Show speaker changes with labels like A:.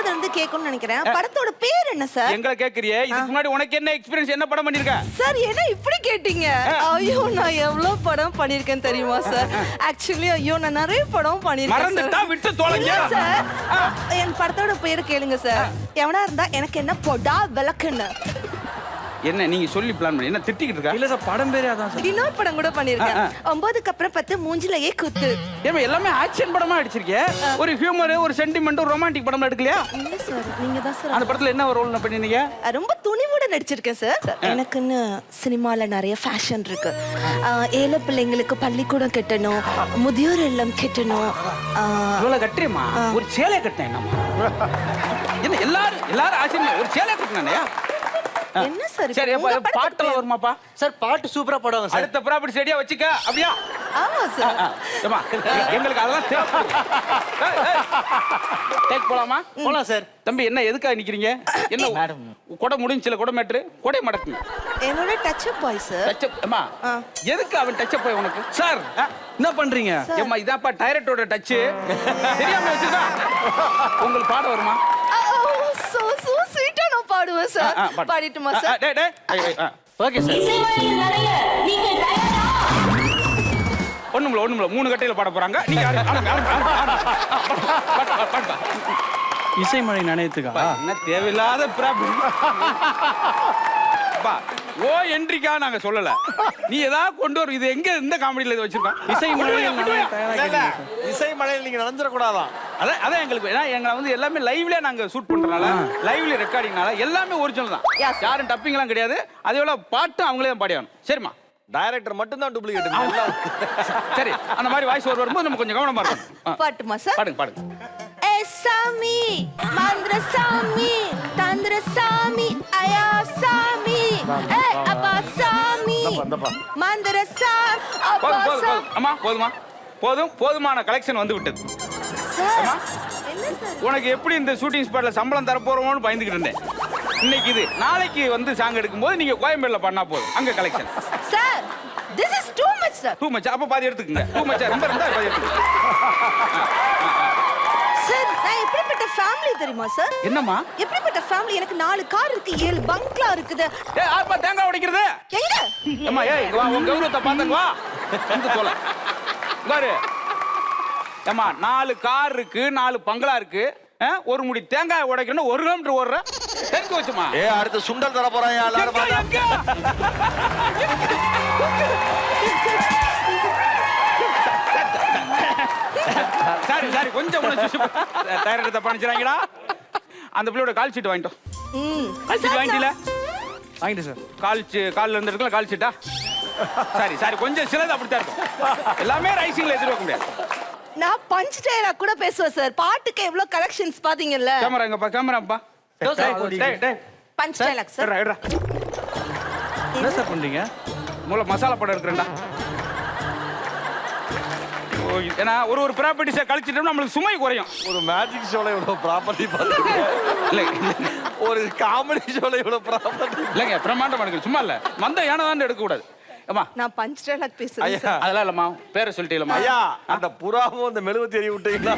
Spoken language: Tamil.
A: சொன்னது வந்து கேட்கணும்னு நினைக்கிறேன். படத்தோட பேர் என்ன சார்?
B: எங்களை கேக்குறியே, இதுக்கு முன்னாடி உனக்கு என்ன எக்ஸ்பீரியன்ஸ், என்ன படம் பண்ணிருக்க?
A: சார் என்ன இப்படி கேட்டீங்க? ஐயோ நான் எவ்வளவு படம் பண்ணிருக்கேன் தெரியுமா சார்? ஆக்சுவலி ஐயோ நான் நிறைய படம் பண்ணிருக்கேன்.
B: மறந்துட்டா விட்டு தொலைங்க
A: சார். என் படத்தோட பேர் கேளுங்க சார். எவனா இருந்தா எனக்கு என்ன பொடா விளக்குன்னு.
B: என்ன நீங்க சொல்லி பிளான் பண்ணி என்ன திட்டிக்கிட்டு இருக்கா?
C: இல்ல சார், படம் பேரே அதான் சார்.
A: இன்னொரு படம் கூட பண்ணிருக்கேன். 9க்கு அப்புறம் 10 மூஞ்சிலேயே குத்து.
B: ஏமா எல்லாமே ஆக்ஷன் படமா அடிச்சிருக்கே. ஒரு ஹியூமர், ஒரு சென்டிமெண்ட், ஒரு ரொமான்டிக் படம் எடுக்கலையா?
A: இல்ல சார், நீங்க தான் சார்.
B: அந்த படத்துல என்ன ரோல் பண்ணிருந்தீங்க?
A: ரொம்ப துணிவோட நடிச்சிருக்கேன் சார். எனக்குன்னு சினிமால நிறைய ஃபேஷன் இருக்கு. ஏழை பிள்ளைங்களுக்கு பள்ளிக்கூடம் கட்டணும், முதியோர் இல்லம் கட்டணும்.
B: இவ்வளவு கட்டுறியம்மா, ஒரு சேலை கட்டினேன் என்னம்மா? என்ன எல்லாரும் ஆசையா ஒரு சேலை கட்டினானே?
A: என்ன சார்?
B: சரி பாட்டுல வருமாப்பா?
C: சார் பாட்டு சூப்பரா பாடுவாங்க சார்.
B: அடுத்த ப்ராப்பர்ட்டி ஸ்டேடியா வச்சுக்க. அப்படியா?
A: ஆமா சார்.
B: ஏமா எங்களுக்கு அதெல்லாம் டேக் போலாமா?
C: போலாம் சார்.
B: தம்பி என்ன எதுக்காக நிக்கிறீங்க? என்ன
C: மேடம்
B: கொடை முடிஞ்சில, கொடை மேட்ரு, கொடை மடக்கு.
A: என்னோட touch up bye sir.
B: Touch up அம்மா, எதுக்கு அவன் டச் அப் பாய் உனக்கு?
C: சார் என்ன பண்றீங்க?
B: ஏம்மா இதான்ப்பா டைரக்டரோட டச். தெரியாம வச்சுதா? உங்களுக்கு பாட வருமா?
A: சோ ஸ்வீட்டா நான் பாடுவேன் சார். பாடிட்டுமா சார்?
B: டேய் டேய்
C: ஓகே சார்.
B: ஒண்ணுமில்ல 3 கட்டையில பாட போறாங்க. நீங்க
C: இசைமழை நனையத்துக்கா?
B: என்ன தேவையில்லாத ப்ராப்ளம். ஓ என்ட்ரிக்கா நாங்க சொல்லல. நீ ஏதாவது கொண்டு வரும். இது எங்க இந்த காமெடியில இது வச்சிருக்கோம்?
C: இசைமழையில் நீங்க நனைஞ்சிட கூடாதான்.
B: அதான் எங்களுக்கு எங்களை வந்து எல்லாமே லைவ்ல நாங்க ஷூட் பண்றனால, லைவ்ல ரெக்கார்டிங்னால எல்லாமே ஒரிஜினல் தான். யாரும் டப்பிங் எல்லாம் கிடையாது. அதே போல பாட்டும் அவங்களே தான் பாடியாகணும். சரிம்மா?
C: டைரக்டர் மட்டும் தான் டூப்ளிகேட்.
B: சரி, அந்த மாதிரி வாய்ஸ் ஓவர் வரும்போது நம்ம கொஞ்சம் கவனமா இருக்கணும்.
A: பாட்டுமா சார்?
B: பாடுங்க.
A: ஏ சாமி மந்திர சாமி தந்திர சாமி அயா சாமி ஏ அப்பா சாமி மந்திர சாமி அப்பா சாமி.
B: அம்மா போதுமான கலெக்ஷன் வந்து விட்டது.
A: என்ன சார்?
B: உனக்கு எப்படி இந்த ஷூட்டிங் ஸ்பாட்ல சம்பளம் தர போறோம்னு பயந்துகிட்டு இருந்தேன். இன்னைக்கு இது, நாளைக்கு வந்து சாங் எடுக்கும்போது நீங்க கோயம்பேடுல பண்ணா போதும். அங்க collection.
A: Sir this is too much sir.
B: Too much. அப்ப பாதி எடுத்துக்கங்க. டூ மச் ரொம்ப இருந்தா பாதி எடுத்துக்கங்க.
A: சார் நான் எப்படிப்பட்ட ஃபேமிலி தெரியுமா சார்?
B: என்னம்மா?
A: எப்படிப்பட்ட ஃபேமிலி? எனக்கு 4 கார் இருக்கு, 7 பங்களா இருக்குது.
B: ஏய் ஆப்பா தேங்காய் உடைக்கிறது
A: எங்க?
B: அம்மா ஏய் வா, உன் கௌரவத்தை பாத்துங்க வா. வந்து போல பாரு. அம்மா 4 கார் இருக்கு, 4 பங்களா இருக்கு. ஒரு முடி தேங்காய் உடைக்கணும், 1 கிலோமீட்டர் ஓடுற தெரிஞ்சு வச்சுமா.
C: அடுத்து சுண்டல் தர போறாங்க எல்லாரும்.
B: சாரி கொஞ்சம் டைரக்டர் தப்பா நினைச்சாங்கடா. அந்த பிள்ளையோட கால் ஷீட் வாங்கிட்டோம். கால் ஷீட் வாங்கிட்டு சார். கால்ல இருந்து இருக்கலாம் கால் ஷீட்டா? சாரி கொஞ்சம் சிலது அப்படித்தான் இருக்கும். எல்லாமே ரைசிங்ல எதிர்பார்க்க முடியாது.
A: நான் பஞ்ச் டயலாக் கூட பேசுவேன் சார். பாட்டுக்கு எவ்வளவு கலெக்ஷன்ஸ் பாத்தீங்கல்ல?
B: கேமரா எங்கப்பா? கேமராப்பா
A: பஞ்ச் டயலாக் சார்.
C: என்ன சார் பண்றீங்க?
B: மூல மசாலா படம் எடுக்கிறேன்டா. ஏன்னா ஒரு ப்ராப்பர்ட்டிஸை கழிச்சிட்டோம்னா நம்மளுக்கு சுமை குறையும்.
C: ஒரு மேஜிக் ஷோல இவ்வளவு ப்ராப்பர்ட்டி பாத்தீங்க?
B: இல்ல
C: ஒரு காமெடி ஷோல இவ்வளவு ப்ராப்பர்ட்டி
B: இல்லைங்க, பிரமாண்டமா எடுக்கணும். சும்மா இல்ல வந்த யானை தான் எடுக்க கூடாது. அம்மா
A: நான் பஞ்ச் டயலாக் பேசுறேன் சார்.
B: அதெல்லாம் இல்லம்மா, பேரை சொல்லிட்டீங்களா?
C: ஐயா அந்த புறாவும் அந்த மெழுகு தெரிய விட்டீங்களா?